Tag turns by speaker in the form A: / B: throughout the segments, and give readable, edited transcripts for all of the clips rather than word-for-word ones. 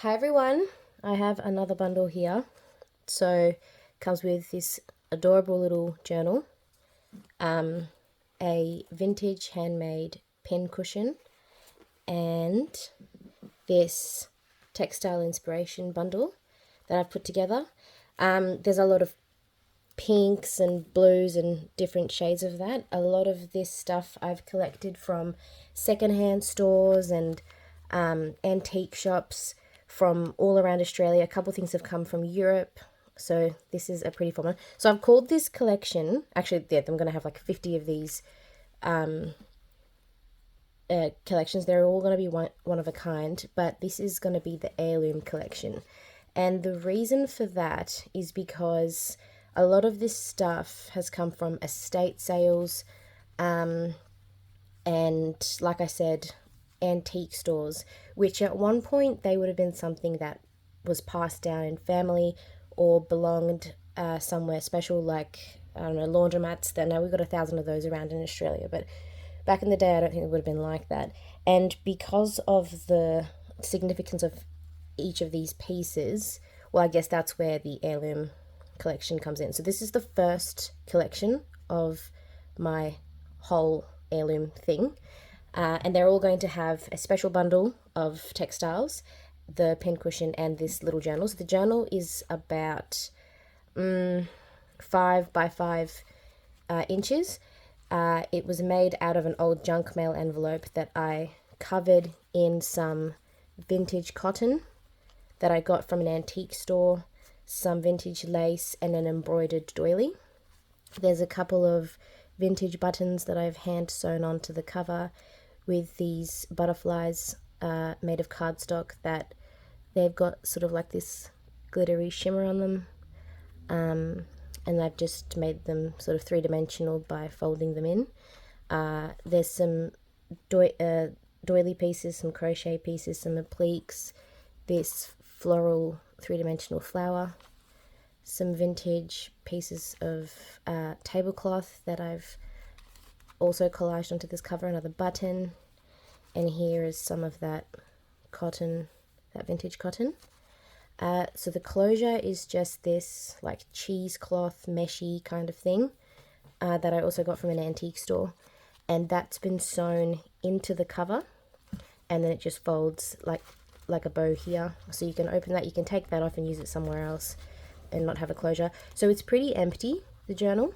A: Hi everyone, I have another bundle here. So it comes with this adorable little journal, a vintage handmade pincushion, and this textile inspiration bundle that I've put together. There's a lot of pinks and blues and different shades of that. A lot of this stuff I've collected from secondhand stores and antique shops from all around Australia. A couple things have come from Europe, so this is a pretty fun one. So I've called this collection, actually, yeah, I'm going to have like 50 of these collections. They're all going to be one of a kind, but this is going to be the Heirloom Collection. And the reason for that is because a lot of this stuff has come from estate sales, and like I said, antique stores, which at one point they would have been something that was passed down in family or belonged somewhere special, like, I don't know, laundromats. Now we've got 1,000 of those around in Australia, but back in the day I don't think it would have been like that. And because of the significance of each of these pieces, well, I guess that's where the Heirloom Collection comes in. So this is the first collection of my whole heirloom thing. And they're all going to have a special bundle of textiles, the pincushion, and this little journal. So the journal is about 5 by 5 inches. It was made out of an old junk mail envelope that I covered in some vintage cotton that I got from an antique store, some vintage lace, and an embroidered doily. There's a couple of vintage buttons that I've hand sewn onto the cover with these butterflies made of cardstock that they've got sort of like this glittery shimmer on them. And I've just made them sort of three-dimensional by folding them in. There's some doily pieces, some crochet pieces, some appliques, this floral three-dimensional flower, some vintage pieces of tablecloth that I've also collaged onto this cover, another button, and here is some of that cotton, that vintage cotton. So the closure is just this like cheesecloth meshy kind of thing that I also got from an antique store, and that's been sewn into the cover, and then it just folds like a bow here. So you can open that, you can take that off and use it somewhere else and not have a closure. So it's pretty empty, the journal.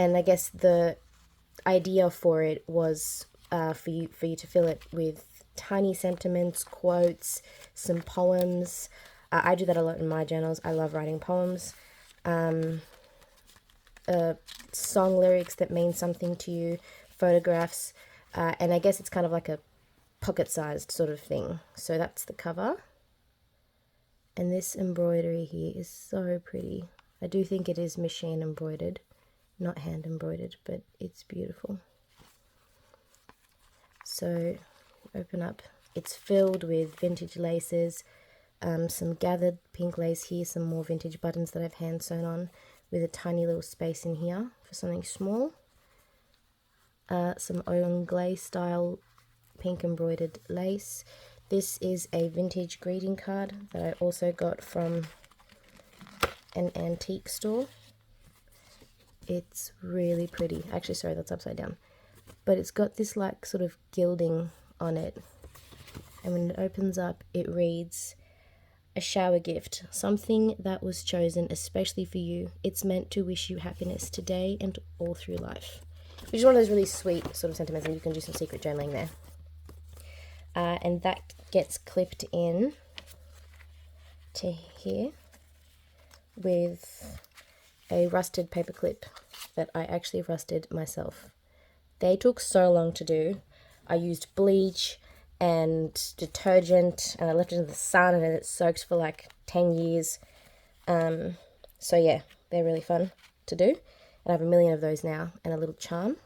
A: And I guess the idea for it was for you to fill it with tiny sentiments, quotes, some poems. I do that a lot in my journals. I love writing poems, song lyrics that mean something to you, photographs, and I guess it's kind of like a pocket-sized sort of thing. So that's the cover. And this embroidery here is so pretty. I do think it is machine embroidered, not hand embroidered, but it's beautiful. So open up, it's filled with vintage laces, some gathered pink lace here, some more vintage buttons that I've hand sewn on with a tiny little space in here for something small, some Onglay style pink embroidered lace. This is a vintage greeting card that I also got from an antique store. It's really pretty. Actually, sorry, that's upside down. But it's got this like sort of gilding on it. And when it opens up, it reads, "A shower gift, something that was chosen especially for you. It's meant to wish you happiness today and all through life." Which is one of those really sweet sort of sentiments, and you can do some secret journaling there. And that gets clipped in to here with a rusted paper clip that I actually rusted myself. They took so long to do. I used bleach and detergent, and I left it in the sun, and it soaked for like 10 years. So yeah, they're really fun to do. And I have a million of those now, and a little charm.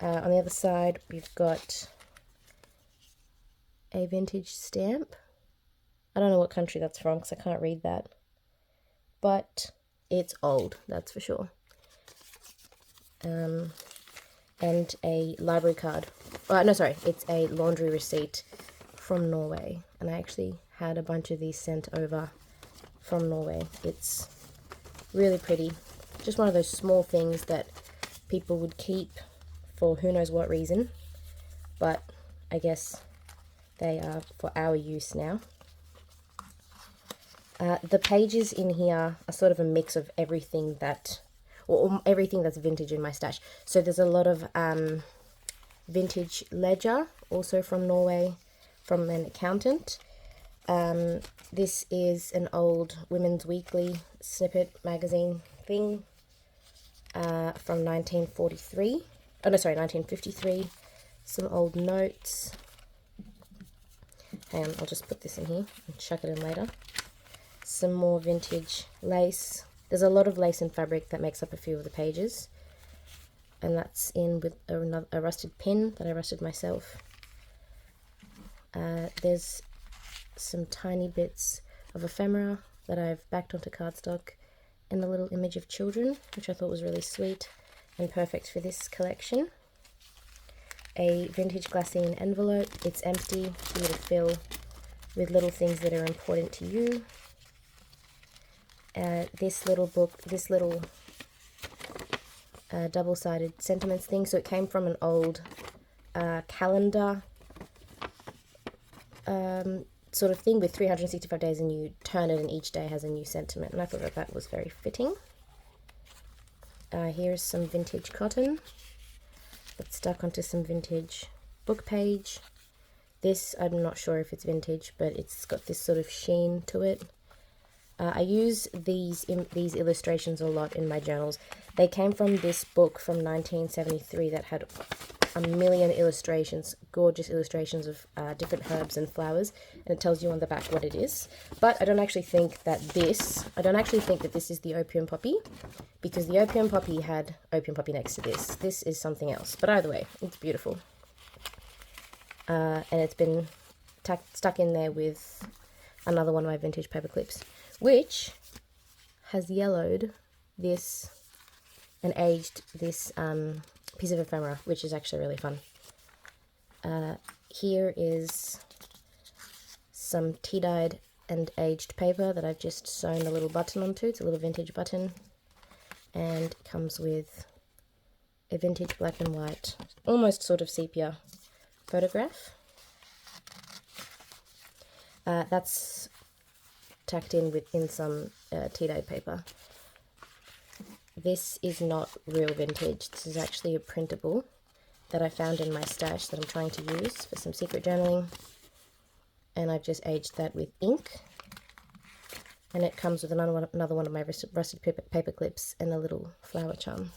A: On the other side, we've got a vintage stamp. I don't know what country that's from because I can't read that. But it's old, that's for sure. and a library card. No, sorry, it's a laundry receipt from Norway, and I actually had a bunch of these sent over from Norway. It's really pretty. Just one of those small things that people would keep for who knows what reason, but I guess they are for our use now. The pages in here are sort of a mix of everything that, or everything that's vintage in my stash. So there's a lot of vintage ledger, also from Norway, from an accountant. This is an old Women's Weekly snippet magazine thing from 1943. Oh no, sorry, 1953. Some old notes. Hang on, I'll just put this in here and chuck it in later. Some more vintage lace. There's a lot of lace and fabric that makes up a few of the pages. And that's in with a rusted pin that I rusted myself. There's some tiny bits of ephemera that I've backed onto cardstock, and a little image of children, which I thought was really sweet and perfect for this collection. A vintage glassine envelope. It's empty for you to fill with little things that are important to you. This little book, this little double-sided sentiments thing. So it came from an old calendar sort of thing with 365 days, and you turn it and each day has a new sentiment, and I thought that that was very fitting. Here's some vintage cotton that's stuck onto some vintage book page. This, I'm not sure if it's vintage, but it's got this sort of sheen to it. I use these illustrations a lot in my journals. They came from this book from 1973 that had a million illustrations, gorgeous illustrations of different herbs and flowers, and it tells you on the back what it is. But I don't actually think that this is the opium poppy, because the opium poppy had opium poppy next to this. This is something else, but either way, it's beautiful. And it's been stuck in there with another one of my vintage paper clips, which has yellowed this and aged this piece of ephemera, which is actually really fun. Here is some tea-dyed and aged paper that I've just sewn a little button onto. It's a little vintage button, and it comes with a vintage black and white, almost sort of sepia photograph. That's tacked in within some tea-dyed paper. This is not real vintage. This is actually a printable that I found in my stash that I'm trying to use for some secret journaling. And I've just aged that with ink. And it comes with another one of my rusted paper clips and a little flower charm.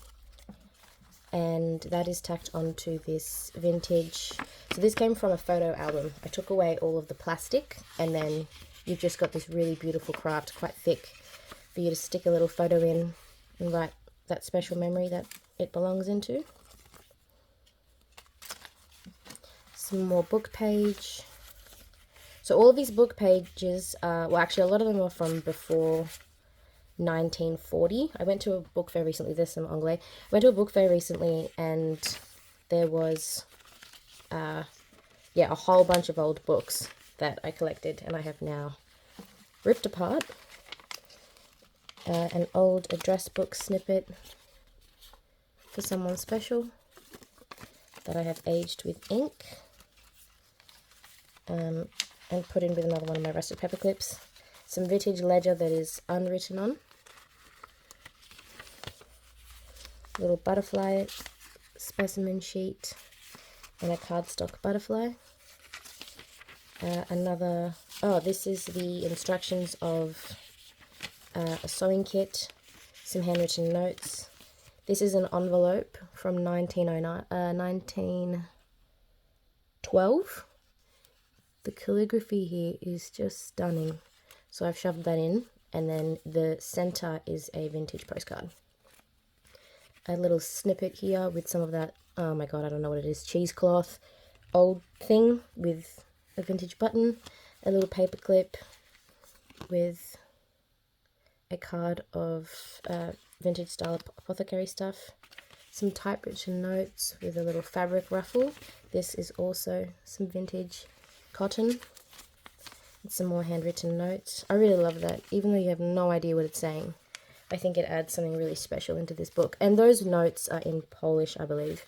A: And that is tacked onto this vintage. So this came from a photo album. I took away all of the plastic, and then you've just got this really beautiful craft, quite thick, for you to stick a little photo in and write that special memory that it belongs into. Some more book page. So all of these book pages, well actually a lot of them are from before 1940. I went to a book fair recently, there's some anglais. I went to a book fair recently, and there was a whole bunch of old books that I collected, and I have now ripped apart. An old address book snippet for someone special that I have aged with ink, and put in with another one of my rusted paper clips. Some vintage ledger that is unwritten on. Little butterfly specimen sheet and a cardstock butterfly. This is the instructions of a sewing kit, some handwritten notes. This is an envelope from 1912. The calligraphy here is just stunning. So I've shoved that in, and then the center is a vintage postcard. A little snippet here with some of that, oh my god, I don't know what it is, cheesecloth old thing with a vintage button, a little paper clip with a card of vintage style apothecary stuff, some typewritten notes with a little fabric ruffle. This is also some vintage cotton. And some more handwritten notes. I really love that, even though you have no idea what it's saying. I think it adds something really special into this book. And those notes are in Polish, I believe.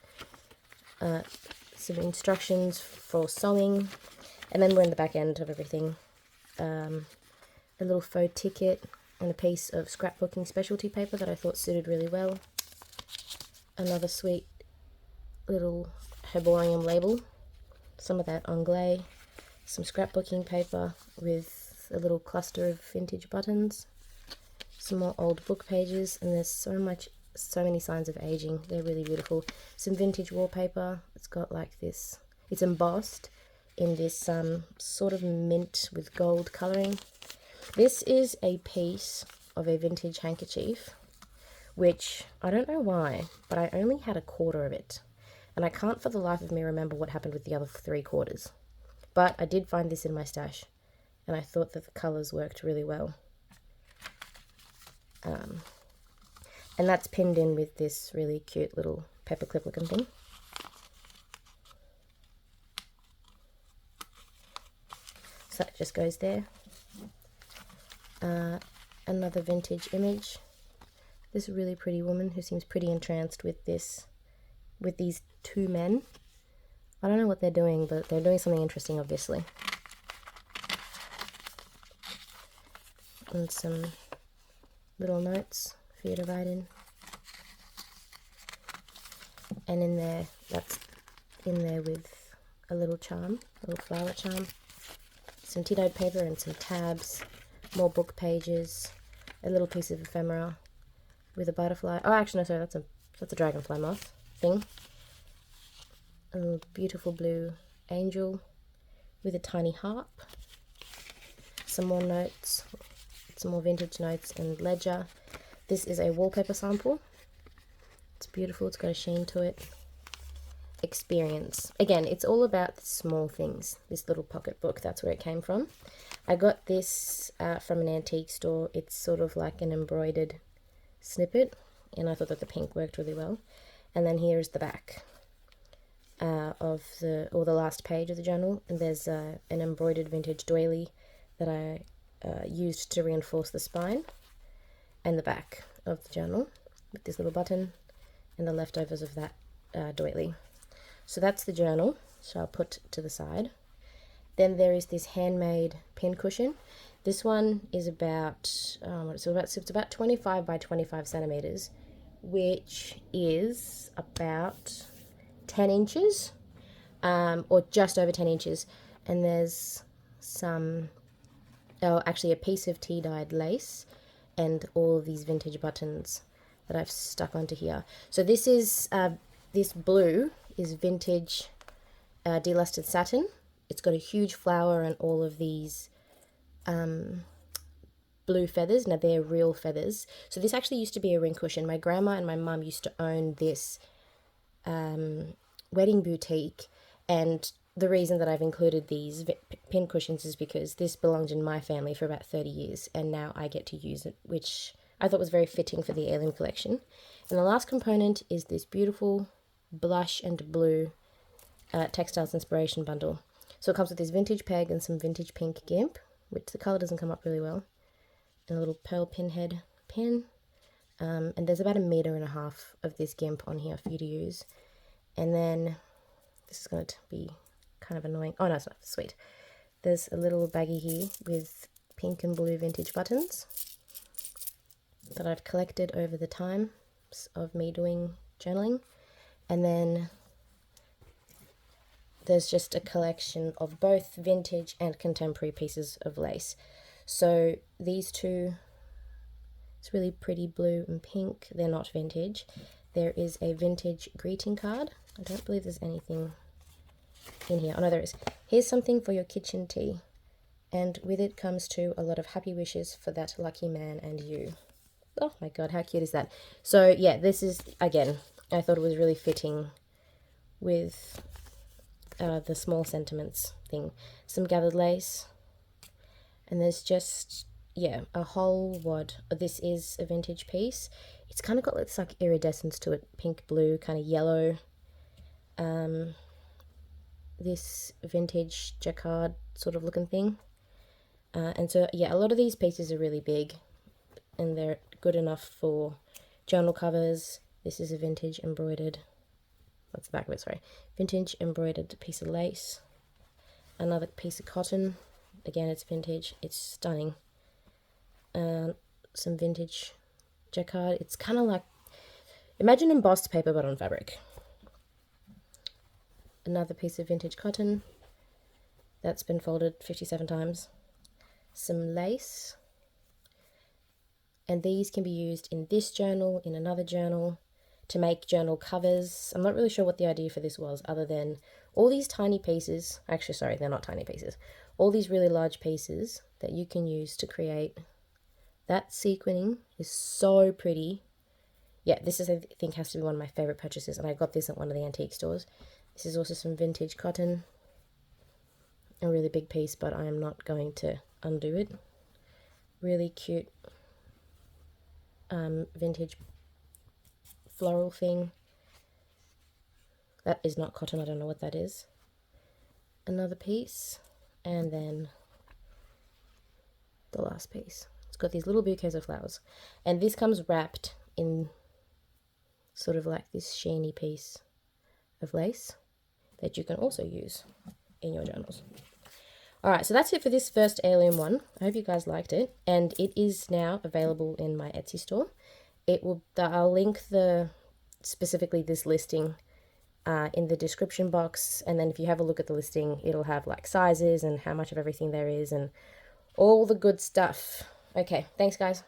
A: Some instructions for sewing. And then we're in the back end of everything. A little faux ticket and a piece of scrapbooking specialty paper that I thought suited really well. Another sweet little herbarium label. Some of that anglais. Some scrapbooking paper with a little cluster of vintage buttons. Some more old book pages, and there's so many signs of aging. They're really beautiful. Some vintage wallpaper. It's got like this. It's embossed in this sort of mint with gold colouring. This is a piece of a vintage handkerchief, which I don't know why, but I only had a quarter of it. And I can't for the life of me remember what happened with the other 3/4. But I did find this in my stash, and I thought that the colours worked really well. And that's pinned in with this really cute little paperclip looking thing. So that just goes there. Another vintage image. This really pretty woman who seems pretty entranced with these two men. I don't know what they're doing, but they're doing something interesting, obviously. And some little notes for you to write in. And in there, that's in there with a little charm, a little flower charm. Some tea-dyed paper and some tabs, more book pages, a little piece of ephemera with a butterfly. Oh, actually, no, sorry, that's a dragonfly moth thing. A little beautiful blue angel with a tiny harp. Some more notes, some more vintage notes and ledger. This is a wallpaper sample. It's beautiful, it's got a sheen to it. Experience. Again, it's all about the small things. This little pocket book, that's where it came from. I got this from an antique store. It's sort of like an embroidered snippet, and I thought that the pink worked really well. And then here's the back. Of the last page of the journal, and there's an embroidered vintage doily that I used to reinforce the spine, and the back of the journal with this little button and the leftovers of that doily. So that's the journal, so I'll put to the side. Then there is this handmade pincushion. This one is about it's about 25 by 25 centimeters, which is about 10 inches, or just over 10 inches. And there's actually a piece of tea-dyed lace and all of these vintage buttons that I've stuck onto here. So this is, this blue is vintage delustered satin. It's got a huge flower and all of these blue feathers. Now they're real feathers. So this actually used to be a ring cushion. My grandma and my mum used to own this wedding boutique, and the reason that I've included these pin cushions is because this belonged in my family for about 30 years, and now I get to use it, which I thought was very fitting for the Heirloom Collection. And the last component is this beautiful blush and blue textiles inspiration bundle. So it comes with this vintage peg and some vintage pink gimp, which the colour doesn't come up really well, and a little pearl pinhead pin. And there's about 1.5 meters of this gimp on here for you to use. And then this is going to be kind of annoying. Oh no, it's not. Sweet. There's a little baggie here with pink and blue vintage buttons that I've collected over the times of me doing journaling. And then there's just a collection of both vintage and contemporary pieces of lace. So these two, it's really pretty blue and pink. They're not vintage. There is a vintage greeting card. I don't believe there's anything in here. Oh no, there is. Here's something for your kitchen tea. And with it comes too a lot of happy wishes for that lucky man and you. Oh my god, how cute is that? So yeah, this is, again, I thought it was really fitting with the small sentiments thing. Some gathered lace. And there's just yeah, a whole wad. This is a vintage piece. It's kind of got this like iridescence to it, pink, blue, kind of yellow. This vintage jacquard sort of looking thing. And so, yeah, a lot of these pieces are really big and they're good enough for journal covers. This is a vintage embroidered, that's the back of it, sorry. Vintage embroidered piece of lace. Another piece of cotton. Again, it's vintage. It's stunning. Some vintage jacquard. It's kind of like, imagine embossed paper but on fabric. Another piece of vintage cotton that's been folded 57 times. Some lace, and these can be used in this journal, in another journal, to make journal covers. I'm not really sure what the idea for this was, other than all these tiny pieces, actually sorry, they're not tiny pieces, all these really large pieces that you can use to create. That sequining is so pretty. Yeah, this is, I think, has to be one of my favorite purchases, and I got this at one of the antique stores. This is also some vintage cotton, a really big piece, but I am not going to undo it. Really cute vintage floral thing. That is not cotton, I don't know what that is. Another piece, and then the last piece. It's got these little bouquets of flowers, and this comes wrapped in sort of like this sheeny piece of lace that you can also use in your journals. Alright, so that's it for this first heirloom one. I hope you guys liked it, and it is now available in my Etsy store. I'll link specifically this listing in the description box, and then if you have a look at the listing, it'll have like sizes and how much of everything there is and all the good stuff. Okay, thanks guys.